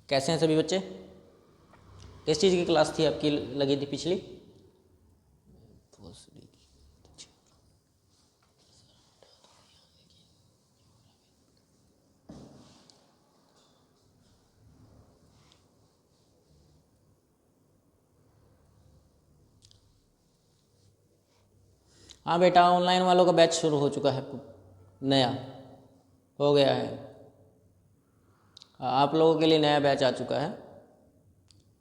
कैसे हैं सभी बच्चे? किस चीज़ की क्लास थी आपकी लगी थी पिछली? हाँ बेटा, ऑनलाइन वालों का बैच शुरू हो चुका है, नया हो गया है। आप लोगों के लिए नया बैच आ चुका है।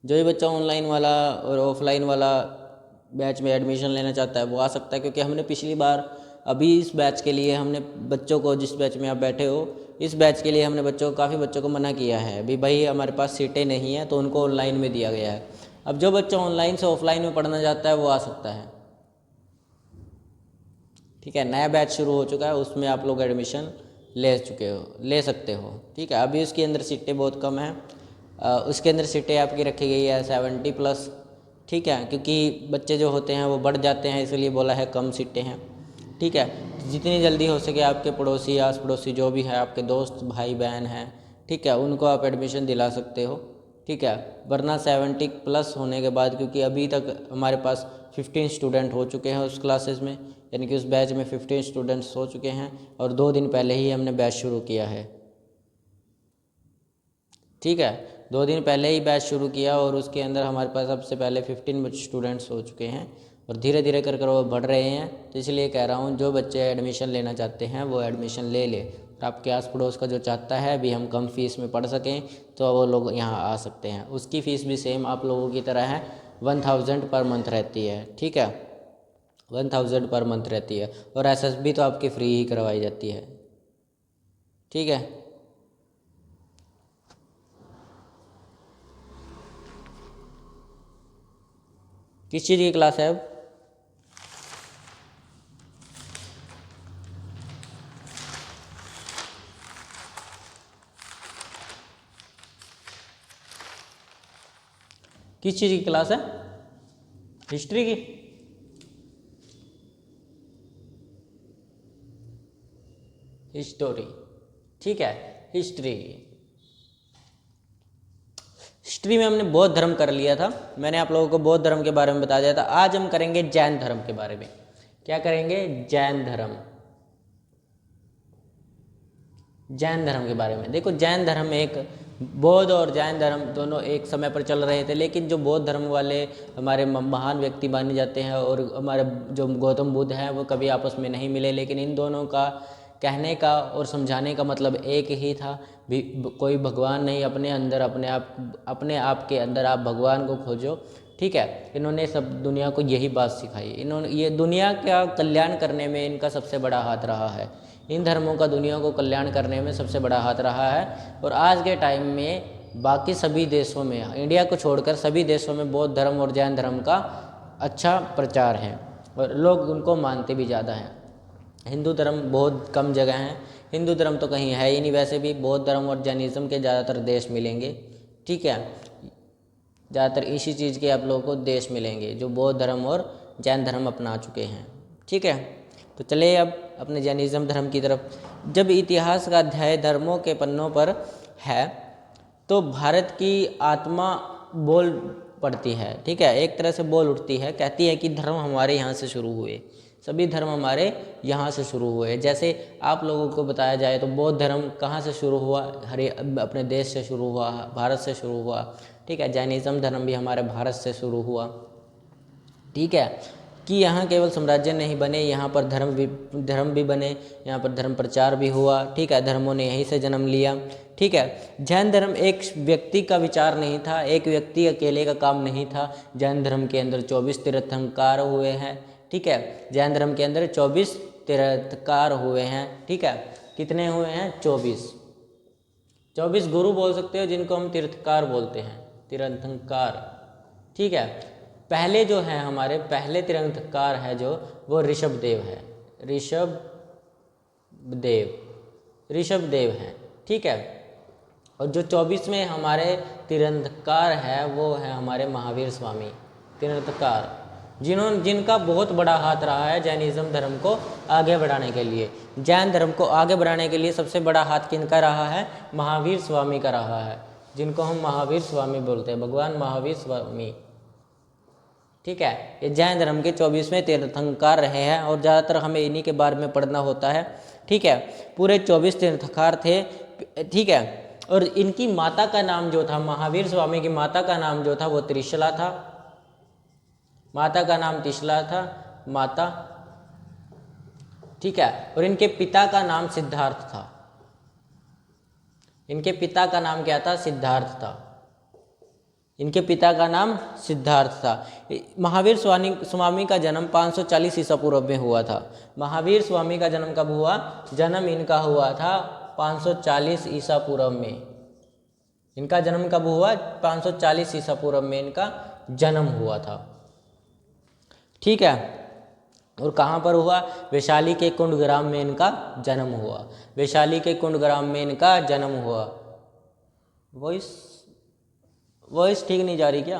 जो भी बच्चा ऑनलाइन वाला और ऑफलाइन वाला बैच में एडमिशन लेना चाहता है वो आ सकता है, क्योंकि हमने पिछली बार अभी इस बैच के लिए हमने बच्चों को, जिस बैच में आप बैठे हो इस बैच के लिए हमने बच्चों को, काफ़ी बच्चों को मना किया है अभी भाई हमारे पास सीटें नहीं हैं, तो उनको ऑनलाइन में दिया गया है। अब जो बच्चा ऑनलाइन से ऑफलाइन में पढ़ना चाहता है वो आ सकता है। ठीक है, नया बैच शुरू हो चुका है, उसमें आप लोग एडमिशन ले सकते हो। ठीक है, अभी उसके अंदर सीटें बहुत कम हैं। उसके अंदर सीटें आपकी रखी गई है 70+। ठीक है, क्योंकि बच्चे जो होते हैं वो बढ़ जाते हैं, इसलिए बोला है कम सीटें हैं। ठीक है, जितनी जल्दी हो सके आपके पड़ोसी, आस पड़ोसी जो भी है, आपके दोस्त भाई बहन हैं, ठीक है, उनको आप एडमिशन दिला सकते हो। ठीक है, वरना 70+ होने के बाद, क्योंकि अभी तक हमारे पास 15 स्टूडेंट हो चुके हैं उस क्लासेस में, यानी कि उस बैच में 15 स्टूडेंट्स हो चुके हैं, और 2 दिन पहले ही हमने बैच शुरू किया है। ठीक है, 2 दिन पहले ही बैच शुरू किया, और उसके अंदर हमारे पास सबसे पहले 15 स्टूडेंट्स हो चुके हैं, और धीरे धीरे कर वो बढ़ रहे हैं। तो इसलिए कह रहा हूँ, जो बच्चे एडमिशन लेना चाहते हैं वो एडमिशन ले ले। आपके आस पड़ोस का जो चाहता है भी हम कम फीस में पढ़ सकें, तो वो लोग यहाँ आ सकते हैं। उसकी फ़ीस भी सेम आप लोगों की तरह है, 1000 पर मंथ रहती है। ठीक है, 1000 पर मंथ रहती है, और एसएसबी तो आपकी फ्री ही करवाई जाती है। ठीक है, किस चीज़ की क्लास है अब? किस चीज़ की क्लास है? हिस्ट्री की? हिस्टोरी। ठीक है, हिस्ट्री हिस्ट्री में हमने बौद्ध धर्म कर लिया था। मैंने आप लोगों को बौद्ध धर्म के बारे में बता दिया था। आज हम करेंगे जैन धर्म के बारे में। क्या करेंगे? जैन धर्म। जैन धर्म के बारे में देखो, जैन धर्म एक, बौद्ध और जैन धर्म दोनों एक समय पर चल रहे थे, लेकिन जो बौद्ध धर्म वाले हमारे महान व्यक्ति माने जाते हैं, और हमारे जो गौतम बुद्ध हैं वो कभी आपस में नहीं मिले, लेकिन इन दोनों का कहने का और समझाने का मतलब एक ही था। भी कोई भगवान नहीं, अपने अंदर अपने आप के अंदर आप भगवान को खोजो। ठीक है, इन्होंने सब दुनिया को यही बात सिखाई। इन्होंने ये दुनिया का कल्याण करने में इनका सबसे बड़ा हाथ रहा है। इन धर्मों का दुनिया को कल्याण करने में सबसे बड़ा हाथ रहा है। और आज के टाइम में बाकी सभी देशों में, इंडिया को छोड़कर सभी देशों में बौद्ध धर्म और जैन धर्म का अच्छा प्रचार है, और लोग उनको मानते भी ज़्यादा हैं। हिंदू धर्म बहुत कम जगह हैं, हिंदू धर्म तो कहीं है ही नहीं। वैसे भी बौद्ध धर्म और जैनिज़्म के ज़्यादातर देश मिलेंगे। ठीक है, ज़्यादातर इसी चीज़ के आप लोगों को देश मिलेंगे जो बौद्ध धर्म और जैन धर्म अपना चुके हैं। ठीक है, तो चलिए अब अपने जैनिज़्म धर्म की तरफ। जब इतिहास का अध्याय धर्मों के पन्नों पर है तो भारत की आत्मा बोल पड़ती है। ठीक है, एक तरह से बोल उठती है, कहती है कि धर्म हमारे यहाँ से शुरू हुए, सभी धर्म हमारे यहाँ से शुरू हुए। जैसे आप लोगों को बताया जाए तो बौद्ध धर्म कहाँ से शुरू हुआ? अपने देश से शुरू हुआ, भारत से शुरू हुआ। ठीक है, जैनिज़्म धर्म भी हमारे भारत से शुरू हुआ। ठीक है, कि यहाँ केवल साम्राज्य नहीं बने, यहाँ पर धर्म भी बने, यहाँ पर धर्म प्रचार भी हुआ। ठीक है, धर्मों ने यहीं से जन्म लिया। ठीक है, जैन धर्म एक व्यक्ति का विचार नहीं था, एक व्यक्ति अकेले का काम नहीं था। जैन धर्म के अंदर 24 तीर्थंकर हुए हैं। ठीक है, जैन धर्म के अंदर 24 तीर्थंकर हुए हैं। ठीक है, कितने हुए हैं? 24 गुरु बोल सकते हो, जिनको हम तीर्थंकर बोलते हैं, तीर्थंकर। ठीक है, पहले जो है हमारे पहले तीर्थंकर है जो, वो ऋषभदेव है। ऋषभदेव हैं। ठीक है, और जो 24वें हमारे तीर्थंकर है वो है हमारे महावीर स्वामी तीर्थंकर, जिनका बहुत बड़ा हाथ रहा है जैनिज़्म धर्म को आगे बढ़ाने के लिए। जैन धर्म को आगे बढ़ाने के लिए सबसे बड़ा हाथ किनका रहा है? महावीर स्वामी का रहा है। जिनको हम महावीर स्वामी बोलते हैं, भगवान महावीर स्वामी। ठीक है, ये जैन धर्म के 24वें तीर्थंकर रहे हैं और ज़्यादातर हमें इन्हीं के बारे में पढ़ना होता है। ठीक है, पूरे 24 तीर्थंकर थे। ठीक है, और इनकी माता का नाम जो था, महावीर स्वामी की माता का नाम जो था वो त्रिशला था। माता का नाम त्रिशला था, माता। ठीक है, और इनके पिता का नाम सिद्धार्थ था। इनके पिता का नाम क्या था? सिद्धार्थ था। इनके पिता का नाम सिद्धार्थ था। महावीर स्वामी का जन्म 540 ईसा पूर्व में हुआ था। महावीर स्वामी का जन्म कब हुआ? जन्म इनका हुआ था 540 ईसा पूर्व में। इनका जन्म कब हुआ? 540 ईसा पूर्व में इनका जन्म हुआ था। ठीक है, और कहाँ पर हुआ? वैशाली के कुंडग्राम में इनका जन्म हुआ। वैशाली के कुंडग्राम में इनका जन्म हुआ। वॉइस ठीक नहीं जा रही क्या?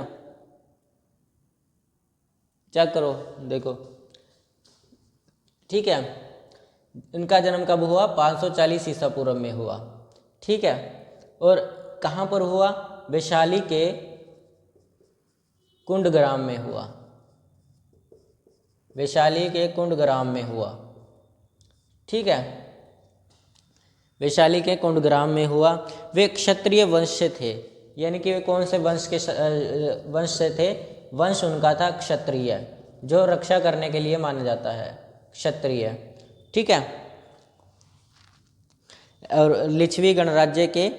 चेक करो, देखो। ठीक है, इनका जन्म कब हुआ? 540 ईसा पूर्व में हुआ। ठीक है, और कहाँ पर हुआ? वैशाली के कुंडग्राम में हुआ। वैशाली के कुंडग्राम में हुआ। ठीक है, वैशाली के कुंडग्राम में हुआ। वे क्षत्रिय वंश से थे, यानी कि वे कौन से वंश से थे? वंश उनका था क्षत्रिय, जो रक्षा करने के लिए माना जाता है, क्षत्रिय। ठीक है, और लिच्छवी गणराज्य के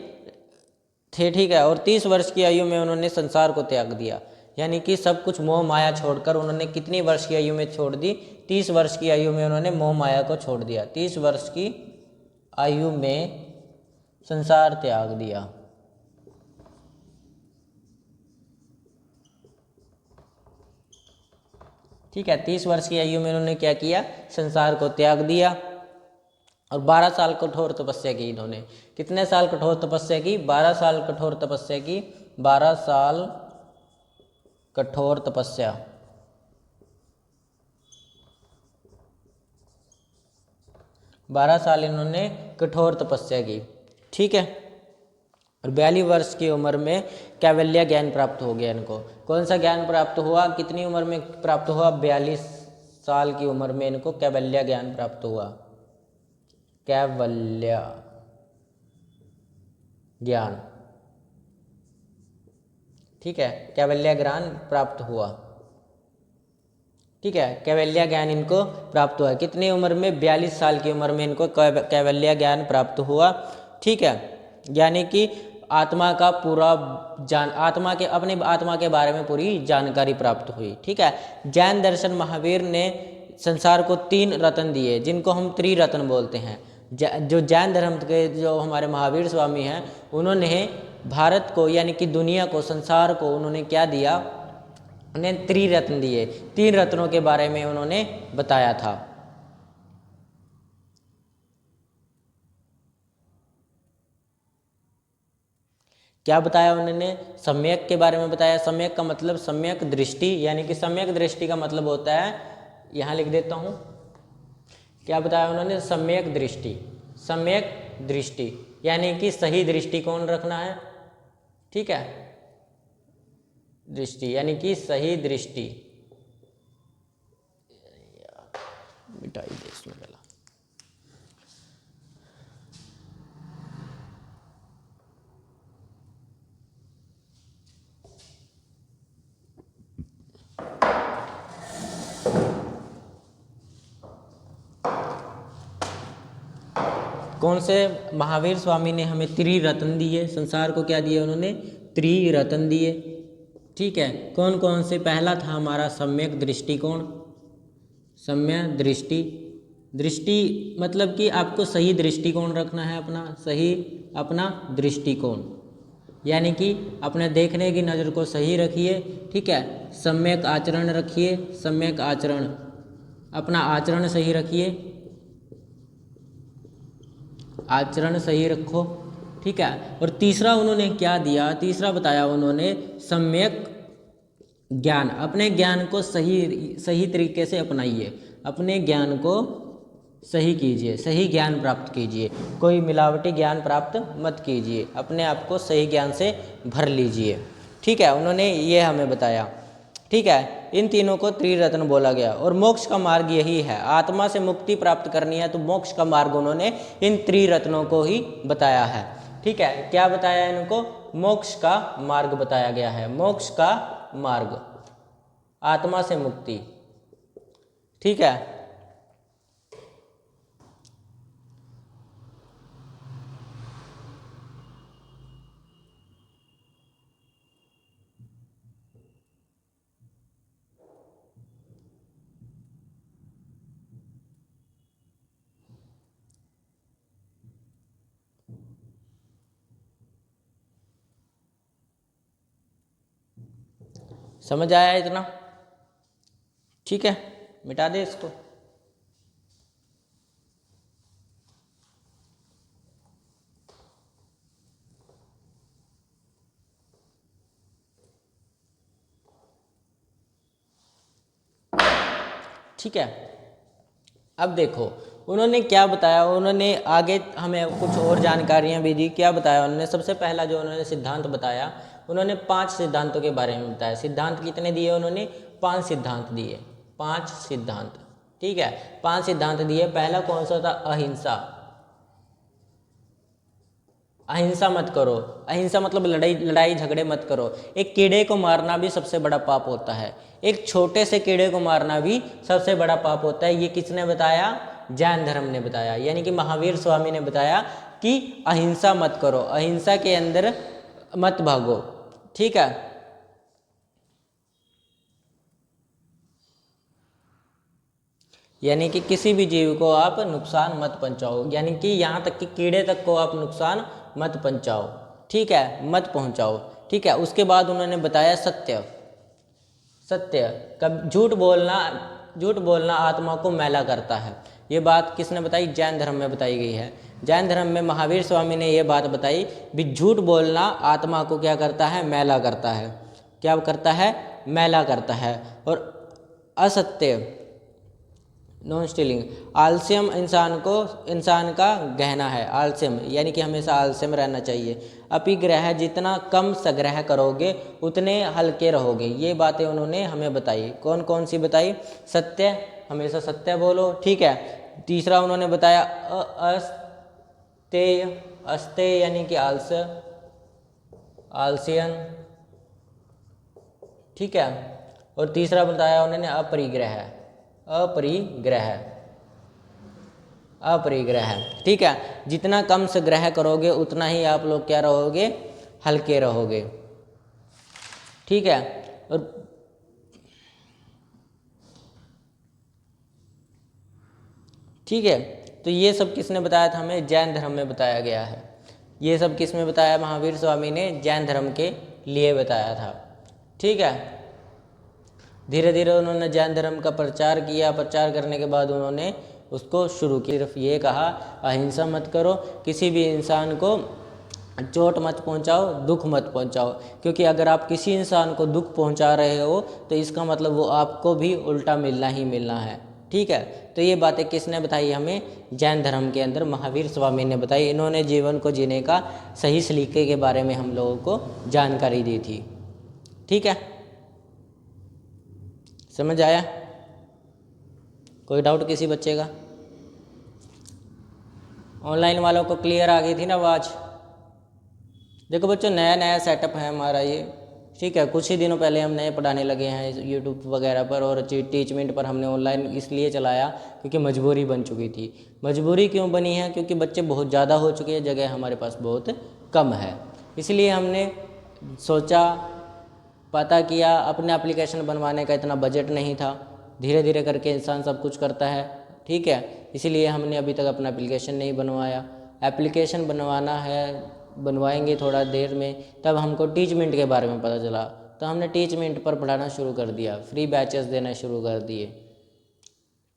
थे। ठीक है, और 30 वर्ष की आयु में उन्होंने संसार को त्याग दिया, यानी कि सब कुछ मोह माया छोड़कर उन्होंने कितनी वर्ष की आयु में छोड़ दी? 30 वर्ष की आयु में उन्होंने मोह माया को छोड़ दिया। 30 वर्ष की आयु में संसार त्याग दिया। ठीक है, 30 वर्ष की आयु में उन्होंने क्या किया? संसार को त्याग दिया। और 12 साल कठोर तपस्या की इन्होंने। कितने साल कठोर तपस्या की? 12 साल कठोर तपस्या की। 12 साल कठोर तपस्या। बारह साल इन्होंने कठोर तपस्या की। ठीक है, और 42 वर्ष की उम्र में कैवल्य ज्ञान प्राप्त हो गया इनको। कौन सा ज्ञान प्राप्त हुआ? कितनी उम्र में प्राप्त हुआ? 42 साल की उम्र में इनको कैवल्य ज्ञान प्राप्त हुआ। कैवल्य ज्ञान। ठीक है, कैवल्य ज्ञान प्राप्त हुआ। ठीक है, कैवल्य ज्ञान इनको प्राप्त हुआ। कितनी उम्र में? 42 साल की उम्र में इनको कैवल्य ज्ञान प्राप्त हुआ। ठीक है, यानी कि आत्मा का पूरा अपने आत्मा के बारे में पूरी जानकारी प्राप्त हुई। ठीक है, जैन दर्शन महावीर ने संसार को 3 रत्न दिए, जिनको हम त्रिरत्न बोलते हैं। जो जैन धर्म के जो हमारे महावीर स्वामी हैं, उन्होंने भारत को, यानी कि दुनिया को, संसार को उन्होंने क्या दिया? उन्हें त्रिरत्न दिए। 3 रत्नों के बारे में उन्होंने बताया था। क्या बताया उन्होंने? सम्यक के बारे में बताया। सम्यक का मतलब सम्यक दृष्टि, यानी कि सम्यक दृष्टि का मतलब होता है, यहाँ लिख देता हूँ, क्या बताया उन्होंने? सम्यक दृष्टि। सम्यक दृष्टि यानी कि सही दृष्टिकोण रखना है। ठीक है, दृष्टि यानी कि सही दृष्टि। मिटाई दे इसमें पहला। कौन से? महावीर स्वामी ने हमें त्रिरत्न दिए। संसार को क्या दिए उन्होंने? त्रिरत्न दिए। ठीक है, कौन कौन से? पहला था हमारा सम्यक दृष्टिकोण। सम्यक दृष्टि। दृष्टि मतलब कि आपको सही दृष्टिकोण रखना है, अपना दृष्टिकोण, यानी कि अपने देखने की नज़र को सही रखिए। ठीक है, सम्यक आचरण रखिए। सम्यक आचरण, अपना आचरण सही रखिए, आचरण सही रखो। ठीक है, और तीसरा उन्होंने क्या दिया? तीसरा बताया उन्होंने सम्यक ज्ञान। अपने ज्ञान को सही तरीके से अपनाइए। अपने ज्ञान को सही कीजिए, सही ज्ञान प्राप्त कीजिए, कोई मिलावटी ज्ञान प्राप्त मत कीजिए, अपने आप को सही ज्ञान से भर लीजिए। ठीक है, उन्होंने ये हमें बताया। ठीक है, इन तीनों को त्रिरत्न बोला गया और मोक्ष का मार्ग यही है। आत्मा से मुक्ति प्राप्त करनी है तो मोक्ष का मार्ग उन्होंने इन त्रिरत्नों को ही बताया है। ठीक है, क्या बताया इनको? मोक्ष का मार्ग बताया गया है, मोक्ष का मार्ग, आत्मा से मुक्ति। ठीक है, समझ आया इतना? ठीक है, मिटा दे इसको। ठीक है, अब देखो उन्होंने क्या बताया, उन्होंने आगे हमें कुछ और जानकारियां भी दी। क्या बताया उन्होंने? सबसे पहला जो उन्होंने सिद्धांत बताया, उन्होंने 5 सिद्धांतों के बारे में बताया। सिद्धांत कितने दिए उन्होंने? 5 सिद्धांत दिए, 5 सिद्धांत। ठीक है, 5 सिद्धांत दिए। पहला कौन सा था? अहिंसा। अहिंसा मत करो, अहिंसा मतलब लड़ाई झगड़े मत करो। एक कीड़े को मारना भी सबसे बड़ा पाप होता है, एक छोटे से कीड़े को मारना भी सबसे बड़ा पाप होता है। ये किसने बताया? जैन धर्म ने बताया, यानी कि महावीर स्वामी ने बताया कि अहिंसा मत करो, अहिंसा के अंदर मत भागो। ठीक है, यानी कि किसी भी जीव को आप नुकसान मत पहुंचाओ, यानी कि यहाँ तक कि कीड़े तक को आप नुकसान मत पहुंचाओ। ठीक है, मत पहुंचाओ। ठीक है, उसके बाद उन्होंने बताया सत्य। सत्य, कब झूठ बोलना आत्मा को मैला करता है। ये बात किसने बताई? जैन धर्म में बताई गई है। जैन धर्म में महावीर स्वामी ने ये बात बताई भी झूठ बोलना आत्मा को क्या करता है? मैला करता है। क्या करता है? मैला करता है। और असत्य, नॉन स्टीलिंग, आलस्यम इंसान का गहना है। आलस्यम यानी कि हमेशा आलस्यम रहना चाहिए। अपिग्रह, जितना कम संग्रह करोगे उतने हल्के रहोगे। ये बातें उन्होंने हमें बताई। कौन कौन सी बताई? सत्य, हमेशा सत्य बोलो। ठीक है, तीसरा उन्होंने बताया अस्तेय, अस्तेय यानी कि आलसियन। ठीक है, और तीसरा बताया उन्होंने अपरिग्रह, अपरिग्रह, अपरिग्रह। ठीक है, जितना कम से ग्रह करोगे उतना ही आप लोग क्या रहोगे? हल्के रहोगे। ठीक है, और ठीक है, तो ये सब किसने बताया था हमें? जैन धर्म में बताया गया है। ये सब किस में बताया? महावीर स्वामी ने जैन धर्म के लिए बताया था। ठीक है, धीरे धीरे उन्होंने जैन धर्म का प्रचार किया। प्रचार करने के बाद उन्होंने उसको शुरू किया। सिर्फ ये कहा अहिंसा मत करो, किसी भी इंसान को चोट मत पहुंचाओ, दुख मत पहुंचाओ, क्योंकि अगर आप किसी इंसान को दुख पहुंचा रहे हो तो इसका मतलब वो आपको भी उल्टा मिलना ही मिलना है। ठीक है, तो ये बातें किसने बताई हमें? जैन धर्म के अंदर महावीर स्वामी ने बताई। इन्होंने जीवन को जीने का सही सलीके के बारे में हम लोगों को जानकारी दी थी। ठीक है, समझ आया? कोई डाउट किसी बच्चे का? ऑनलाइन वालों को क्लियर आ गई थी ना आवाज़? देखो बच्चों, नया नया सेटअप है हमारा ये। ठीक है, कुछ ही दिनों पहले हम नए पढ़ाने लगे हैं यूट्यूब वगैरह पर, और टीचमेंट पर हमने ऑनलाइन इसलिए चलाया क्योंकि मजबूरी बन चुकी थी। मजबूरी क्यों बनी है? क्योंकि बच्चे बहुत ज़्यादा हो चुके हैं, जगह हमारे पास बहुत कम है। इसलिए हमने सोचा, पता किया, अपने एप्लीकेशन बनवाने का इतना बजट नहीं था। धीरे धीरे करके इंसान सब कुछ करता है। ठीक है, इसीलिए हमने अभी तक अपना एप्लीकेशन नहीं बनवाया। एप्लीकेशन बनवाना है, बनवाएंगे थोड़ा देर में। तब हमको टीचमेंट के बारे में पता चला, तो हमने टीचमेंट पर पढ़ाना शुरू कर दिया, फ्री बैचेस देना शुरू कर दिए।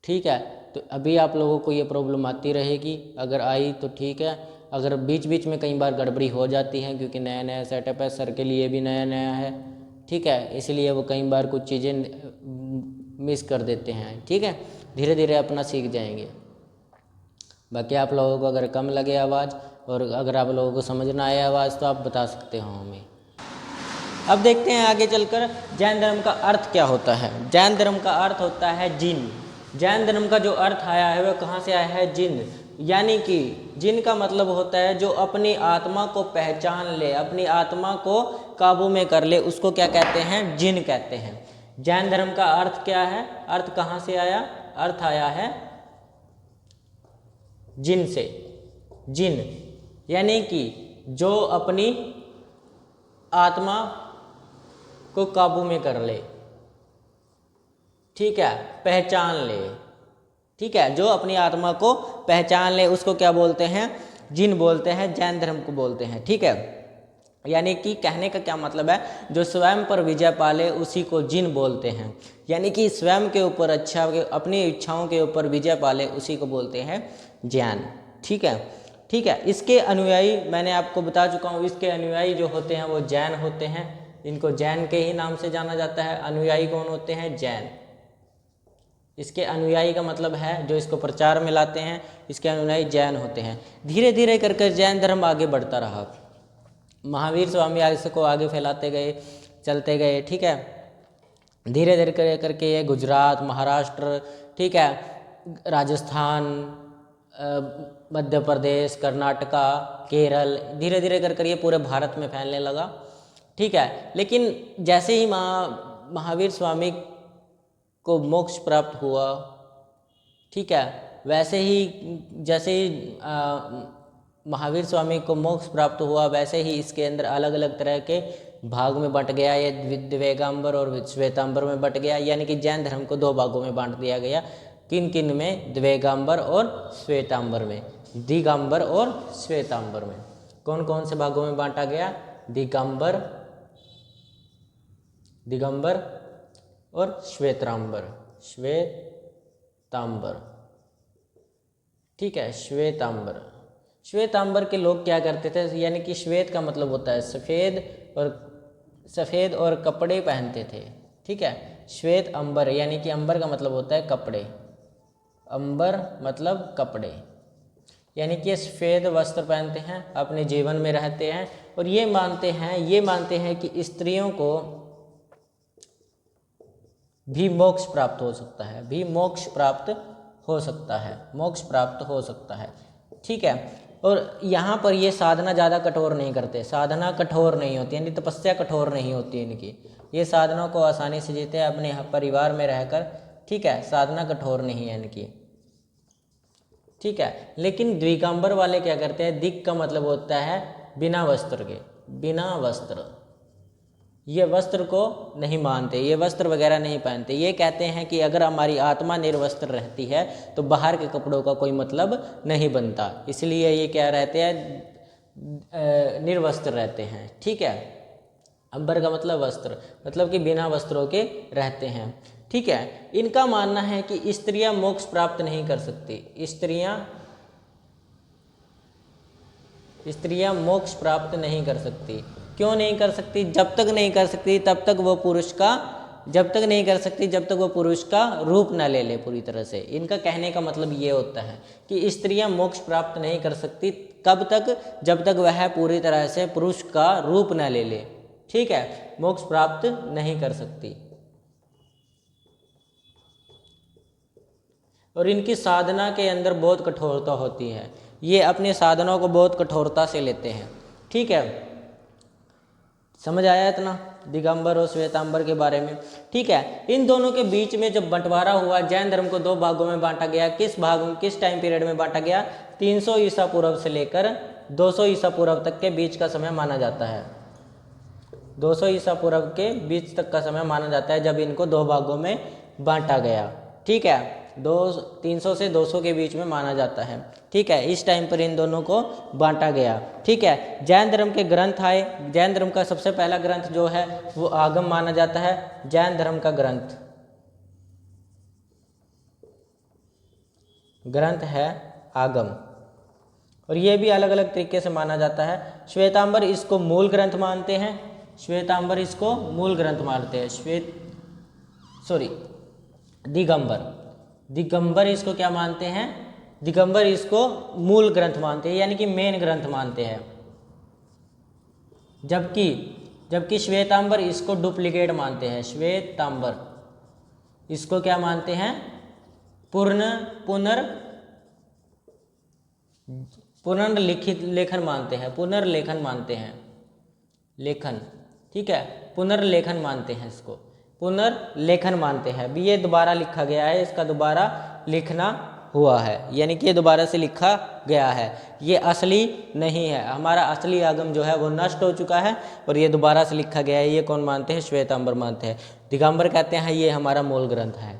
ठीक है, तो अभी आप लोगों को ये प्रॉब्लम आती रहेगी। अगर आई तो ठीक है, अगर बीच बीच में कई बार गड़बड़ी हो जाती है क्योंकि नया नया सेटअप है, सर के लिए भी नया नया है। ठीक है, इसलिए वो कई बार कुछ चीज़ें मिस कर देते हैं। ठीक है, धीरे धीरे अपना सीख जाएंगे। बाकी आप लोगों को अगर कम लगे आवाज़ और अगर आप लोगों को समझ ना आए आवाज़ तो आप बता सकते हो हमें। अब देखते हैं आगे चलकर जैन धर्म का अर्थ क्या होता है। जैन धर्म का अर्थ होता है जिन। जैन धर्म का जो अर्थ आया है वह कहाँ से आया है? जिन। यानी कि जिन का मतलब होता है जो अपनी आत्मा को पहचान ले, अपनी आत्मा को काबू में कर ले, उसको क्या कहते हैं? जिन कहते हैं। जैन धर्म का अर्थ क्या है? अर्थ कहाँ से आया? अर्थ आया है जिन से। जिन यानी कि जो अपनी आत्मा को काबू में कर ले, ठीक है, पहचान ले, ठीक है, जो अपनी आत्मा को पहचान ले उसको क्या बोलते हैं? जिन बोलते हैं, जैन धर्म को बोलते हैं, ठीक है। यानी कि कहने का क्या मतलब है? जो स्वयं पर विजय पाले उसी को जिन बोलते हैं। यानी कि स्वयं के ऊपर अच्छा, अपनी इच्छाओं के ऊपर विजय पाले उसी को बोलते हैं जैन, ठीक है। ठीक है, इसके अनुयायी मैंने आपको बता चुका हूँ, इसके अनुयायी जो होते हैं वो जैन होते हैं। इनको जैन के ही नाम से जाना जाता है। अनुयायी कौन होते हैं? जैन। इसके अनुयायी का मतलब है जो इसको प्रचार में लाते हैं, इसके अनुयायी जैन होते हैं। धीरे धीरे करके जैन धर्म आगे बढ़ता रहा। महावीर स्वामी इसको आगे फैलाते गए, चलते गए, ठीक है। धीरे धीरे करके ये गुजरात, महाराष्ट्र, ठीक है, राजस्थान, मध्य प्रदेश, कर्नाटका, केरल, धीरे धीरे कर ये पूरे भारत में फैलने लगा, ठीक है। लेकिन जैसे ही महावीर स्वामी को मोक्ष प्राप्त हुआ, ठीक है, वैसे ही जैसे ही महावीर स्वामी को मोक्ष प्राप्त हुआ वैसे ही इसके अंदर अलग अलग तरह के भाग में बंट गया। ये द्विगांबर और श्वेतांबर में बंट गया। यानी कि जैन धर्म को दो भागों में बांट दिया गया। किन किन में? द्विगांबर और श्वेतांबर में। दिगंबर और श्वेतांबर में। कौन कौन से भागों में बांटा गया? दिगंबर और श्वेतांबर। ठीक है, श्वेतांबर के लोग क्या करते थे? यानी कि श्वेत का मतलब होता है सफ़ेद और कपड़े पहनते थे, ठीक है। श्वेत अंबर, यानी कि अंबर का मतलब होता है कपड़े। अंबर मतलब कपड़े, यानी कि सफ़ेद वस्त्र पहनते हैं, अपने जीवन में रहते हैं और ये मानते हैं कि स्त्रियों को भी मोक्ष प्राप्त हो सकता है, ठीक है। और यहाँ पर ये साधना ज़्यादा कठोर नहीं करते, साधना कठोर नहीं होती, यानी तपस्या कठोर नहीं होती इनकी। ये साधना को आसानी से जीते हैं अपने परिवार में रहकर, ठीक है। साधना कठोर नहीं है इनकी, ठीक है। लेकिन द्विगांबर वाले क्या करते हैं? दिग का मतलब होता है बिना वस्त्र के, बिना वस्त्र। ये वस्त्र को नहीं मानते, ये वस्त्र वगैरह नहीं पहनते। ये कहते हैं कि अगर हमारी आत्मा निर्वस्त्र रहती है तो बाहर के कपड़ों का कोई मतलब नहीं बनता, इसलिए ये क्या रहते हैं? निर्वस्त्र रहते हैं, ठीक है। अंबर का मतलब वस्त्र, मतलब कि बिना वस्त्रों के रहते हैं, ठीक है। इनका मानना है कि स्त्रियां मोक्ष प्राप्त नहीं कर सकती। स्त्रियां मोक्ष प्राप्त नहीं कर सकती। क्यों नहीं कर सकती? जब तक नहीं कर सकती तब तक वो पुरुष का रूप ना ले ले पूरी तरह से। इनका कहने का मतलब ये होता है कि स्त्रियां मोक्ष प्राप्त नहीं कर सकती कब तक? जब तक वह पूरी तरह से पुरुष का रूप ना ले ले, ठीक है, मोक्ष प्राप्त नहीं कर सकती। और इनकी साधना के अंदर बहुत कठोरता होती है, ये अपने साधनों को बहुत कठोरता से लेते हैं, ठीक है। समझ आया इतना दिगंबर और श्वेतांबर के बारे में, ठीक है। इन दोनों के बीच में जब बंटवारा हुआ, जैन धर्म को दो भागों में बांटा गया। किस टाइम पीरियड में बांटा गया? 300 ईसा पूर्व से लेकर 200 ईसा पूर्व तक के बीच का समय माना जाता है। 200 ईसा पूर्व के बीच तक का समय माना जाता है जब इनको दो भागों में बांटा गया, ठीक है। 300 से 200 के बीच में माना जाता है, ठीक है। इस टाइम पर इन दोनों को बांटा गया, ठीक है। जैन धर्म के ग्रंथ आए। जैन धर्म का सबसे पहला ग्रंथ जो है वो आगम माना जाता है। जैन धर्म का ग्रंथ है आगम, और ये भी अलग अलग तरीके से माना जाता है। श्वेतांबर इसको मूल ग्रंथ मानते हैं। दिगंबर इसको क्या मानते हैं? दिगंबर इसको मूल ग्रंथ मानते हैं, यानी कि मेन ग्रंथ मानते हैं। जबकि श्वेतांबर इसको डुप्लीकेट मानते हैं। श्वेतांबर इसको क्या मानते हैं? पुनर्लिखित लेखन मानते हैं, पुनर्लेखन मानते हैं, लेखन, ठीक है, पुनर्लेखन मानते हैं, इसको पुनर्लेखन मानते हैं। भी ये दोबारा लिखा गया है, इसका दोबारा लिखना हुआ है, यानी कि ये दोबारा से लिखा गया है, ये असली नहीं है। हमारा असली आगम जो है वो नष्ट हो चुका है और ये दोबारा से लिखा गया है। ये कौन मानते हैं? श्वेतांबर मानते हैं। दिगंबर कहते हैं ये हमारा मूल ग्रंथ है।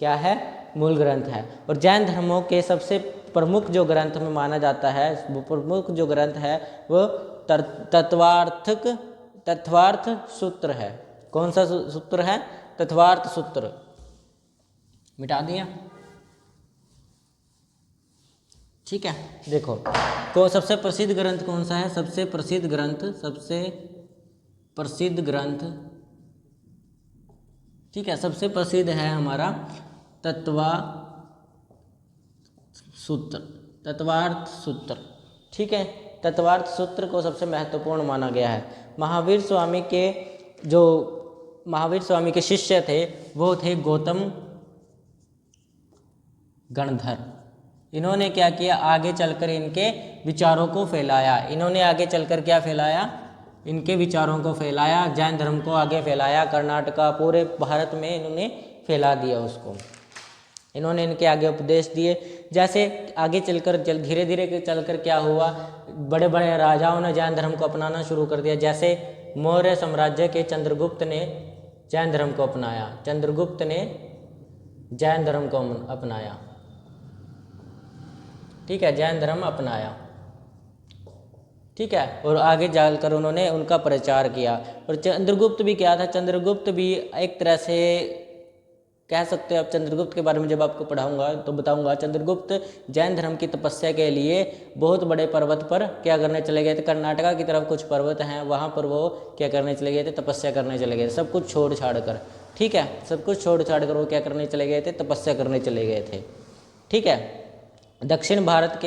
क्या है? मूल ग्रंथ है। और जैन धर्मों के सबसे प्रमुख जो ग्रंथ में माना जाता है, वो प्रमुख जो ग्रंथ है वो तत्वार्थ सूत्र है। कौन सा सूत्र है? तत्वार्थ सूत्र। मिटा दिया, ठीक है। देखो को सबसे प्रसिद्ध ग्रंथ कौन सा है? सबसे प्रसिद्ध ग्रंथ, ठीक है, सबसे प्रसिद्ध है हमारा तत्वार्थ सूत्र, ठीक है। तत्वार्थ सूत्र को सबसे महत्वपूर्ण माना गया है। महावीर स्वामी के शिष्य थे वो थे गौतम गणधर। इन्होंने क्या किया? आगे चलकर इनके विचारों को फैलाया। इन्होंने आगे चलकर क्या फैलाया? इनके विचारों को फैलाया, जैन धर्म को आगे फैलाया। कर्नाटका, पूरे भारत में इन्होंने फैला दिया उसको। इन्होंने इनके आगे उपदेश दिए। जैसे आगे चलकर धीरे धीरे चलकर क्या हुआ? बड़े बड़े राजाओं ने जैन धर्म को अपनाना शुरू कर दिया। जैसे मौर्य साम्राज्य के चंद्रगुप्त ने जैन धर्म को अपनाया। चंद्रगुप्त ने जैन धर्म को अपनाया, ठीक है, जैन धर्म अपनाया, ठीक है। और आगे जाकर उन्होंने उनका प्रचार किया। और चंद्रगुप्त भी क्या था? चंद्रगुप्त भी एक तरह से कह सकते हो आप। चंद्रगुप्त के बारे में जब आपको पढ़ाऊंगा तो बताऊंगा। चंद्रगुप्त जैन धर्म की तपस्या के लिए बहुत बड़े पर्वत पर क्या करने चले गए थे? कर्नाटका की तरफ कुछ पर्वत हैं, वहाँ पर वो क्या करने चले गए थे? तपस्या करने चले गए थे। सब कुछ छोड़ छाड़ कर, ठीक है, सब कुछ छोड़ छाड़ कर वो क्या करने चले गए थे? तपस्या करने चले गए थे, ठीक है। दक्षिण भारत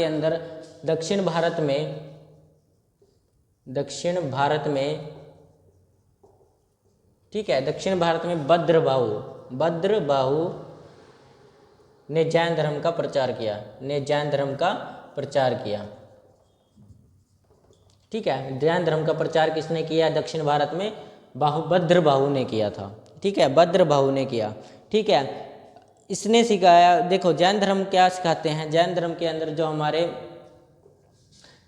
में भद्रबाहु ने जैन धर्म का प्रचार किया, ठीक है। जैन धर्म का प्रचार किसने किया? दक्षिण भारत में भद्रबाहु ने किया था, ठीक है, भद्रबाहु ने किया, ठीक है। इसने सिखाया। देखो जैन धर्म क्या सिखाते हैं? जैन धर्म के अंदर जो हमारे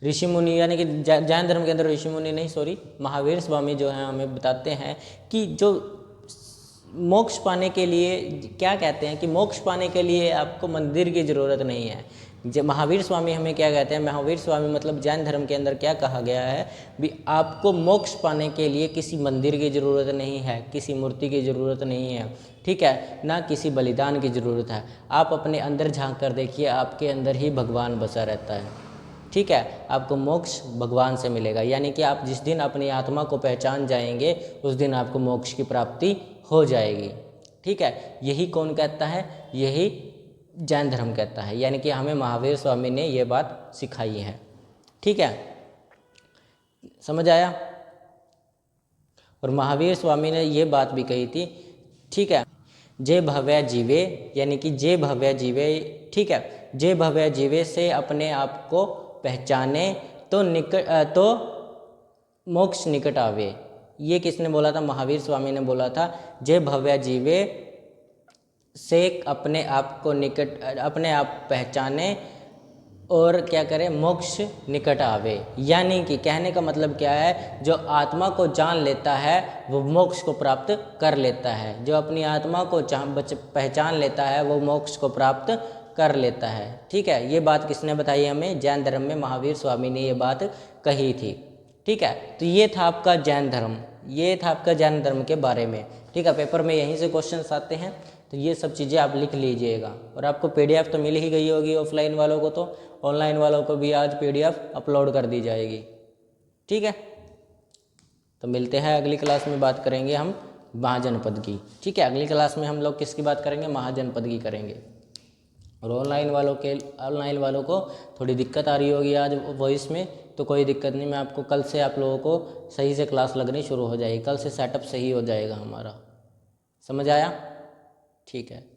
ऋषि मुनि, यानी कि जैन धर्म के अंदर ऋषि मुनि नहीं, सॉरी, महावीर स्वामी जो हैं हमें बताते हैं कि जो मोक्ष पाने के लिए क्या कहते हैं कि मोक्ष पाने के लिए आपको मंदिर की ज़रूरत नहीं है। महावीर स्वामी हमें क्या कहते हैं? महावीर स्वामी मतलब जैन धर्म के अंदर क्या कहा गया है भी आपको मोक्ष पाने के लिए किसी मंदिर की ज़रूरत नहीं है, किसी मूर्ति की ज़रूरत नहीं है, ठीक है, ना किसी बलिदान की ज़रूरत है। आप अपने अंदर झांक कर देखिए, आपके अंदर ही भगवान बसा रहता है, ठीक है। आपको मोक्ष भगवान से मिलेगा। यानी कि आप जिस दिन अपनी आत्मा को पहचान जाएंगे उस दिन आपको मोक्ष की प्राप्ति हो जाएगी, ठीक है। यही कौन कहता है? यही जैन धर्म कहता है। यानी कि हमें महावीर स्वामी ने ये बात सिखाई है, ठीक है, समझ आया? और महावीर स्वामी ने ये बात भी कही थी, ठीक है, जे भव्य जीवे, यानी कि जे भव्य जीवे, ठीक है, जे भव्य जीवे से अपने आप को पहचाने तो मोक्ष निकट आवे। ये किसने बोला था? महावीर स्वामी ने बोला था। जे भव्य जीवे से अपने आप पहचाने और क्या करे? मोक्ष निकट आवे। यानी कि कहने का मतलब क्या है? जो आत्मा को जान लेता है वो मोक्ष को प्राप्त कर लेता है। जो अपनी आत्मा को पहचान लेता है वो मोक्ष को प्राप्त कर लेता है, ठीक है। ये बात किसने बताई हमें? जैन धर्म में महावीर स्वामी ने ये बात कही थी, ठीक है। तो ये था आपका जैन धर्म, ये था आपका जैन धर्म के बारे में, ठीक है। पेपर में यहीं से क्वेश्चंस आते हैं, तो ये सब चीज़ें आप लिख लीजिएगा। और आपको PDF तो मिल ही गई होगी ऑफलाइन वालों को, तो ऑनलाइन वालों को भी आज PDF अपलोड कर दी जाएगी, ठीक है। तो मिलते हैं अगली क्लास में, बात करेंगे हम महाजनपद की, ठीक है। अगली क्लास में हम लोग किसकी बात करेंगे? महाजनपद की करेंगे। और ऑनलाइन वालों को थोड़ी दिक्कत आ रही होगी आज वॉइस में, तो कोई दिक्कत नहीं, मैं आपको कल से आप लोगों को सही से क्लास लगनी शुरू हो जाएगी, कल से सेटअप सही हो जाएगा हमारा। समझ आया? ठीक है।